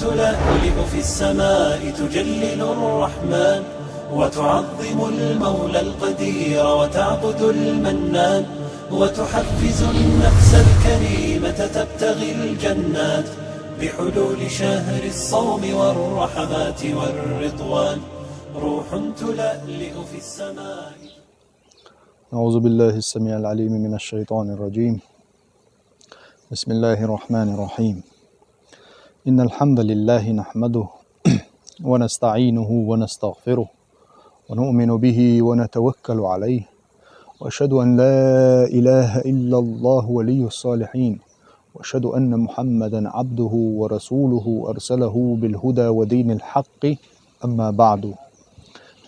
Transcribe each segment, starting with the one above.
تلألئ في السماء تجلل الرحمن وتعظم المولى القدير وتعبد المنان وتحفز النفس الكريمة تبتغي الجنات بحلول شهر الصوم والرحمات والرضوان روح تلألئ في السماء. أعوذ بالله السميع العليم من الشيطان الرجيم. بسم الله الرحمن الرحيم. إن الحمد لله نحمده ونستعينه ونستغفره ونؤمن به ونتوكل عليه وأشهد أن لا إله إلا الله ولي الصالحين وأشهد أن محمدا عبده ورسوله أرسله بالهدى ودين الحق. أما بعد.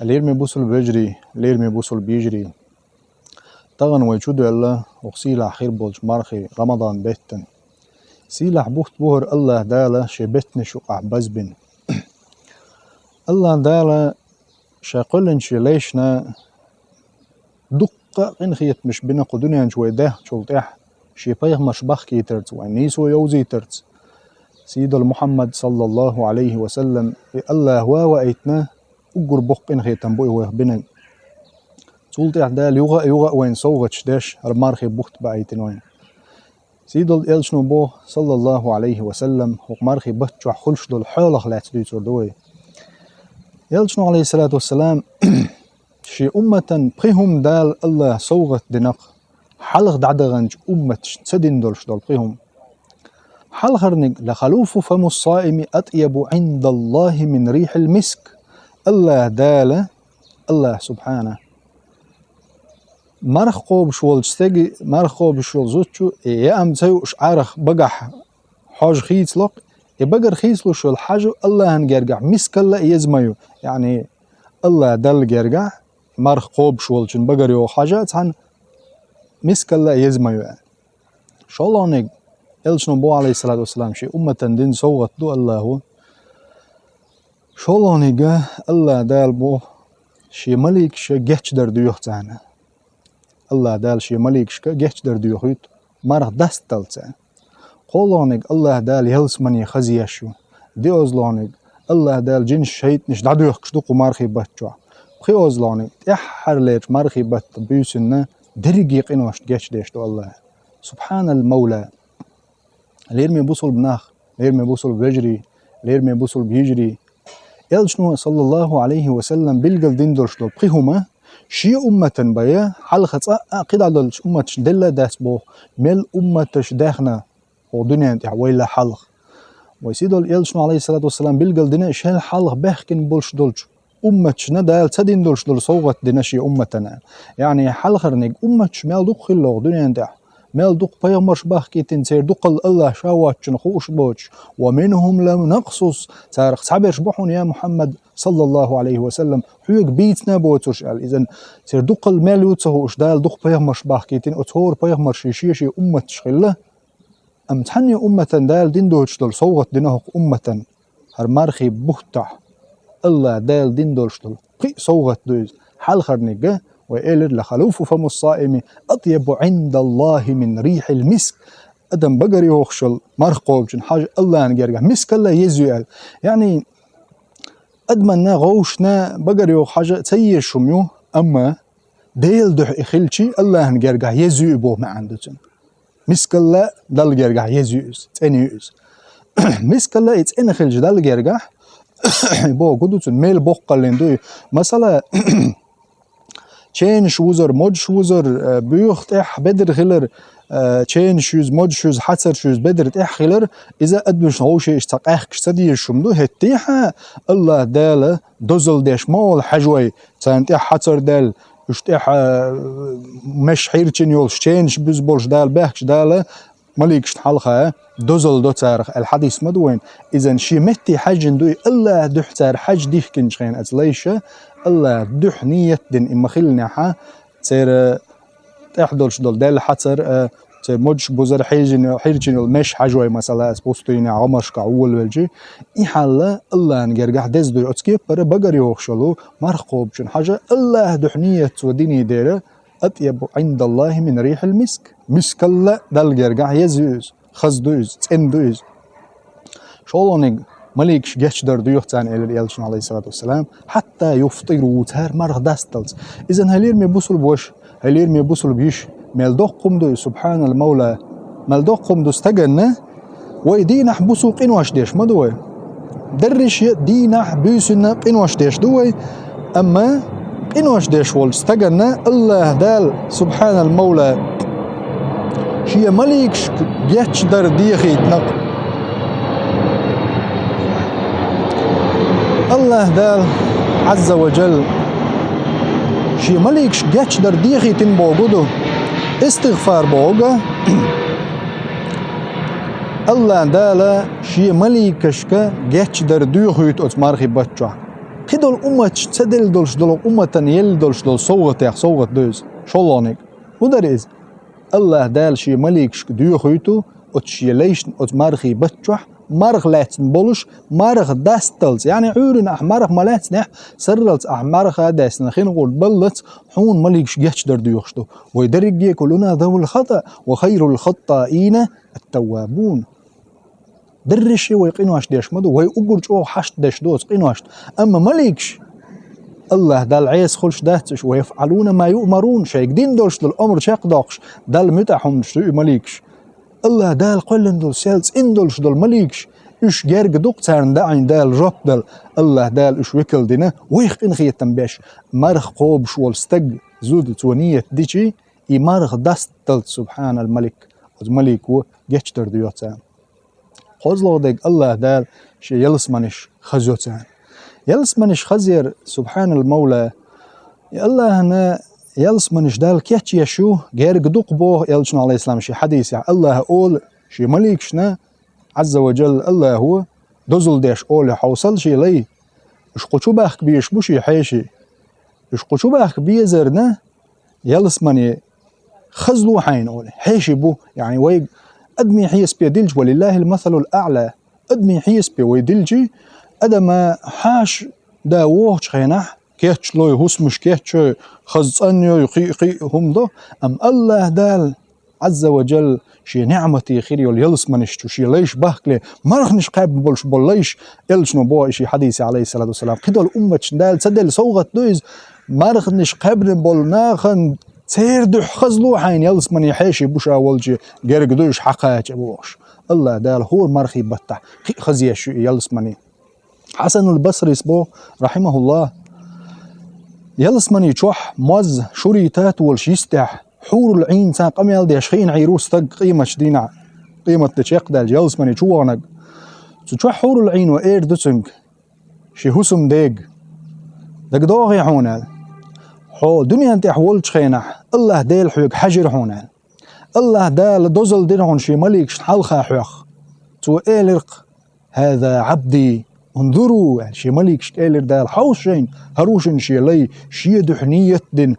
اليرمي بوصل بيجري اليرمي بوصل بيجري تغن ويشود الله وغسيلة خير بولش مارخي رمضان بيتن سيلح بوخت بوهر الله دالا شبتن شقع بزبن الله دالا شاقلن شليشنا دقة قنخيت مش بنا قدنيا شوي ده شلطيح شيبايغ مشبخ كي ترت وعنيس ويوزي ترت سيد المحمد صلى الله عليه وسلم الله وإيتنا أقر بق قنخيتن بوي ويهبنا سولتيح دال يوغا وين صوغتش داش المارخي بوخت بايتن وين سيدل إلشنو بو صلى الله عليه وسلم ومارخي بتشو خلش دول حولخ لاتدو تردوي إلشنو عليه الصلاة والسلام شي أمة بخيهم دال الله صوغت دنق حلق دعدغنج أمة تسدين دولش دول بخيهم حلخرنق لخلوف فم الصائم أطيب عند الله من ريح المسك الله دال الله سبحانه مرخ قوب شوال استجي مرخ قوب شوال زوجو يا أم تيو عارخ بقح حاج خيس لق يبقر خيس له شو الحاجة الله هنجرجع مسك الله يزميو يعني الله دل جرجع مرخ قوب شوال جن بقر يو حاجات عن مسك الله يزميو يعني شو الله نج إلشنو بو عليه الصلاة والسلام شيء أمة دين صوت دو الله هو شو الله نجا الله دال بو شي ملك شي جهش در ديوخ تاعنا الله دال شي ملك شكا جهش در ديوخيت مرخ دست تلتسا قولونك الله دال يهلس مني خزيشو دي أزلونك الله دال جن شهيت نش دعدوخ كشتوكو مارخي باتشوا بخي أزلونك تحر ليش مارخي بات بيوسنا دريقي قنوش جهش ديشتو الله سبحان المولى ليرمي بوصل بناخ ليرمي بوصل بيجري ليرمي بوصل بيجري يلشنو صلى الله عليه وسلم بلقل دين دولشتو بخيهما شي أمة بيا حلقة قد على أمة دلة داس بو مل أمة داخنا ودنيا انت ويلا حلق ويسيدو يلشنو عليه الصلاة والسلام بلقل دينا شهل حلق باخكن بولش دولش أمة ندال تدين دولش دول صوغت دينا شي أمتنا يعني حلق رنق أمة مال دوق خلق دنيا انت مال دوق بيا مرش باخكي تنسير دوق الله شاواتش نخوش بوش ومنهم لم نقصص تارخ تعبير شبحون يا محمد صلى الله عليه وسلم حيوك بيتنا بوتوش قال إذن سير دوق المال يوتسه وشدال دوق بيا مرش باخكي تن أتور بيا مرش شي أمة تشغله أم تحني أمة دال دين دوش دول صوغت دينه أمة هرمارخي بوتح الله دال دين دوش دول قي صوغت دوز حال خرنقه وإلر لخلوف فم الصائم أطيب عند الله من ريح المسك أدم بقري وخشل مرقوب جن حاجة الله نجرجع مسك الله يزوال يعني أدمنا غوشنا بقري وحاجة تسير شميو أما ديل دح إخلشي الله نجرجع يزوي بو ما عندتن مسك الله دل جرجع يزويز تانيوز مسك الله يتأني خلج دل جرجع بو قدوتن ميل بوقلين دوي مثلا چين شوزر مود شوزر بيوخت إح بدر خلر چين شوز مود شوز حسر شوز بدر إح خلر إذا أدمش غوشي اشتاق كشتدي شمدو هتيحة الله دال دوزل ديش مول حجوي تانت إح حسر دال اشتاح مش حيرتين يولش چينش بزبولش دال بحش دال مليكش حلقة دوزل دو تارخ الحديث مدوين إذا شي متي حجن دوي الله دح تار حج ديح كنشخين أتليشة الله دح نية دين إما خلنا حا تير تحدلش دول دال حتر تير مدش بوزر حيرجن المش حجوي مثلا اسبوستين عمرش كعول والجي إحلا الله نجرجح دز دوي أتسكيب برا بقري وخشلو مرقوب جن حاجة الله دح نية وديني ديره أطيب عند الله من ريح المسك مسك الله دل جرجح يزوز خز دوز تن دوز شولونيك مليكش جيش در ديوختان إلى اليالشن عليه الصلاة والسلام حتى يفطروا تهر مرغ داستلز. إذن هلير ميبوسل بوش هلير ميبوسل بيش ملدوق قمدو سبحان المولى ملدوق قمدو استجنة ويدينا حبوسو قنواش ديش ما دوي درش دينا بيسنا قنواش ديش دوي أما قنواش ديش وول استجنة الله دال سبحان المولى شي مليكش جيش در ديخي تنق الله دال عز وجل شي مليكش جيش در ديخي تنبوغدو استغفار بوغا الله دال شي مليكشك جيش در ديخي تأتمارخي بچوا قدول أمت تدل دولش دول أمتن يل دولش دول صوغت يخ صوغت دوز شولونيك ودريز الله دال شي مليكشك ديخي تو أتشي ليش أتمارخي بچوا مرغ لاتن بولش مرغ داستلز يعني عورن أحمرغ ملاتن سرلت أحمرغ داستن خين نقول بلت حون مليكش جيش در ديوخشتو ويدرج يقولون ذو الخطأ وخير الخطائين التوابون درشي ويقينواش ديش مدو ويقول جو حشت ديش دوز قينواش أما مليكش الله دال عيس خلش داتش ويفعلون ما يؤمرون شيك دين دولش دل أمر شاق داقش دال متاحهم شتو مليكش الله دال قلن دول سيلز اندولش دول مليكش اش جرق دوق تارن داعين دال رب دال الله دال اش وكل دينا ويخ انخيتن باش مرخ قوبش والستق زود تونية ديشي اي مرخ داست دل سبحان الملك الملك و جيشتر ديوتان قوزلو ديك الله دال شي يلسمنش خزوتان يلسمنش خزير سبحان المولى الله هنا يلسمنش دال كيتش يشو غير قدوق بوه يلشن عليه السلام شي حديث يعني الله أول شي مليكشنا عز وجل الله هو دزل ديش أول حوصل شي لي اش قوشو باخك بيشبو شي حيشي اش قوشو باخك بيزرنا يلسمني خزلو حين أول حيشي بو يعني ويق أدمي حيس بيدلج ولله المثل الأعلى أدمي حيس بيدلجي أدما حاش داوه خينح كيتش لوي هوس مش كيتش خزانيو يقي هم دو أم الله دال عز وجل شي نعمتي خيري واليلس منشتو شي ليش بحكلي مرخنش قاب بولش بوليش يلشنو بو شي حديث عليه الصلاة والسلام قدو الأمة دال تدل صوغت دويز مرخنش قابل بول ناخن تيردح خزلو حين يلس من يحيشي بوش أولجي غير قدوش حقاك بوش الله دال هو المرخي بتح خزيش يلس مني حسن البصري سبو رحمه الله يلس مني تشوح موز شريتات والشيستح حور العين سان قميل ديشخين عيروس تق قيمة شدينا قيمة تشيق دال يلس مني تشوانق تشوح حور العين وإير دوتنج شي هسم ديق دق دوغي حونال حو دنيا انت حول تشخينح الله ديل حيق حجر حونال الله دال دوزل دينهون شي مليك حلخا حيخ تو إيلرق هذا عبدي انظروا يعني شي مليك شكالر دال حوشين هروشن شي لي شي دحنية دين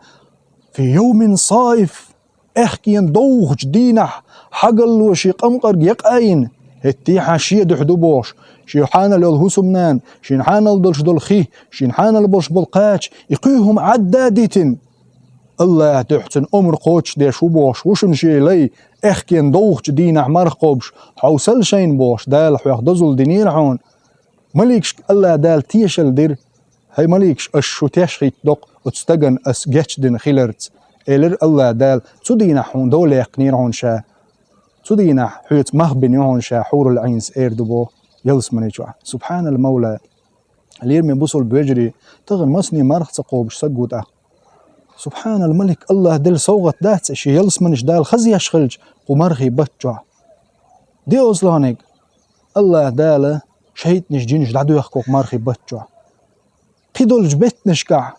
في يوم صايف احكين دوغ جدينح حقل وشي قمقر يقاين هتيحا شي دحدوبوش شي حانا للهسمنان شي نحانا لدلش دلخيه شي نحانا لبلش بلقاتش يقيهم عدادتن الله تحسن أمر قوتش ديش وبوش وشن شي لي احكين دوغ جدينح مرقوبش حوصل شين بوش دال حيخ دزل دينير حون مليكش الله دال تيشل دير هاي مليكش اشو تشخيت دق وتستغن اس جيتش دين خيلرت إلر الله دال تدينا حون دولة يقنير هون شا تدينا حيت مهبن يهون شا حور العينس ايردبو يلس منيجوا سبحان المولى لير من بوصل بيجري تغن مسني مرخ تقوبش سقود سبحان الملك الله دل صوغت دات شي يلس منش دال خزي يشخلج ومرخي بتجوا دي أصلانك الله دال شهيت نشجينش دعدو يخكوك مارخي بتجوا قيدول جبت نشكع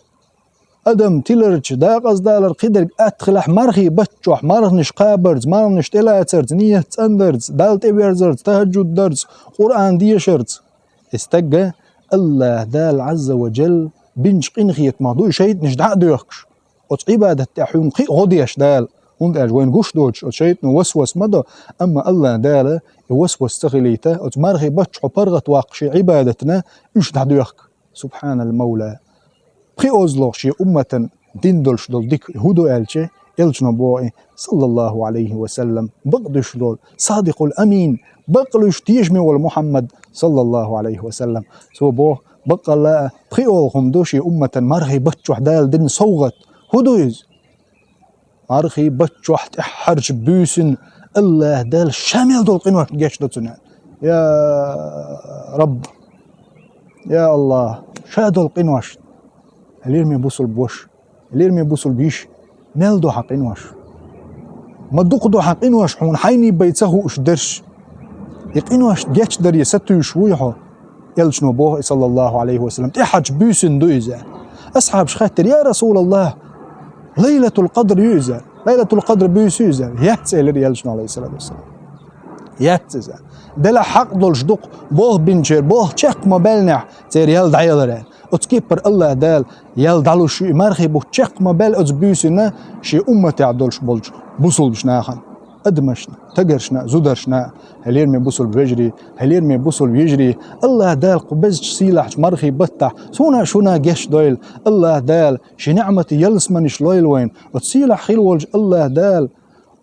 أدم تيلرج داقز دالر قيدر أدخلح مارخي بتجوا مارخ نشقابرز مارخ نشتلاترز نية أندرز دالت إبيرزرز تهجد درز قرآن ديشرز استجى الله دال عز وجل بنش قنخية موضوع شهيت نش دعدو يخكش وتعبادة تحيون قي غديش دال und وين قوش دوش وشيت نوسوس مدى أما الله دال يوسوس تغليته وتمارغي بتش وبرغت واقشي عبادتنا إيش دعدو يخك سبحان المولى بخي أوزلوش شي أمة دين دولش دول ديك هدو ألشي إلشنا بوئي صلى الله عليه وسلم بقدش لول صادق الأمين بقلش تيجمي والمحمد صلى الله عليه وسلم سو بوه بقى لا تخيولهم دوشي أمة مرخي بتشوح دال دين صوغت هدويز مرخي بتشوح تحرج بيسن الله دال شامل دول قنوة جيش دوتنا يا رب يا الله شادو القنوش اللي يرمي بوصل بوش اللي يرمي بوصل بيش مالدو حقنوش ما دقدو حقنوش حون حيني بيتسهو اش درش يقنوش جيش در يستو يشويحو يلشنو بوه صلى الله عليه وسلم تحج بيسن دويزا أصحاب شخاتر يا رسول الله ليلة القدر يوزا ليلة القدر بيسوزا يحتسل يلشنو عليه الصلاة والسلام يحتسل دلا حق دولش دق بوه بنشير بوه تشق مبالنع تير يلد عيالره اتكبر الله دال يلد علو شي مرخي بوه تشق مبال اتبيسنا شي أمة عدولش بولش بوصل بشناخن أدمشنا تقرشنا زودرشنا هل يرمي بوصل بيجري هل يرمي بوصل بيجري الله دال قبزش سيلح مرخي بتح سونا شونا جيش دويل الله دال شي نعمة يلسمنش لويل وين وتسيلح خيل ولج الله دال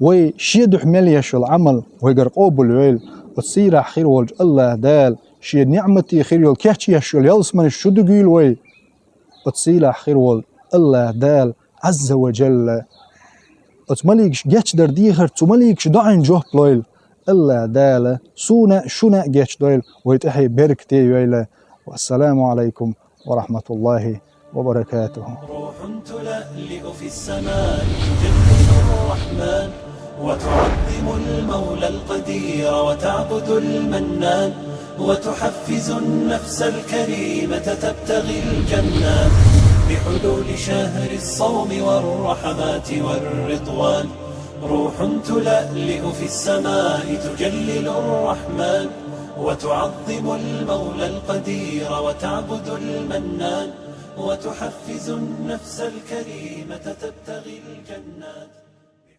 وي شيدح مليش العمل ويقرقوب الويل وتسيلح خيل ولج الله دال شي نعمتي خير يول كيحتي يشول يلسمنش شو دقيل وي وتسيلح خير ولج الله دال عز وجل اتمليكش جيتش در ديخر تمليكش دعين جوه بلويل الله دالة سونا شنا جيتش دويل ويتحي بركتي ويلا والسلام عليكم ورحمة الله وبركاته. روح تلألئ في السماء تجلل الرحمن وتعظم المولى القدير وتعبد المنان وتحفز النفس الكريمة تبتغي الجنات بحلول شهر الصوم والرحمات والرضوان. روح تلألئ في السماء تجلل الرحمن وتعظم المولى القدير وتعبد المنان وتحفز النفس الكريمة تبتغي الجنات.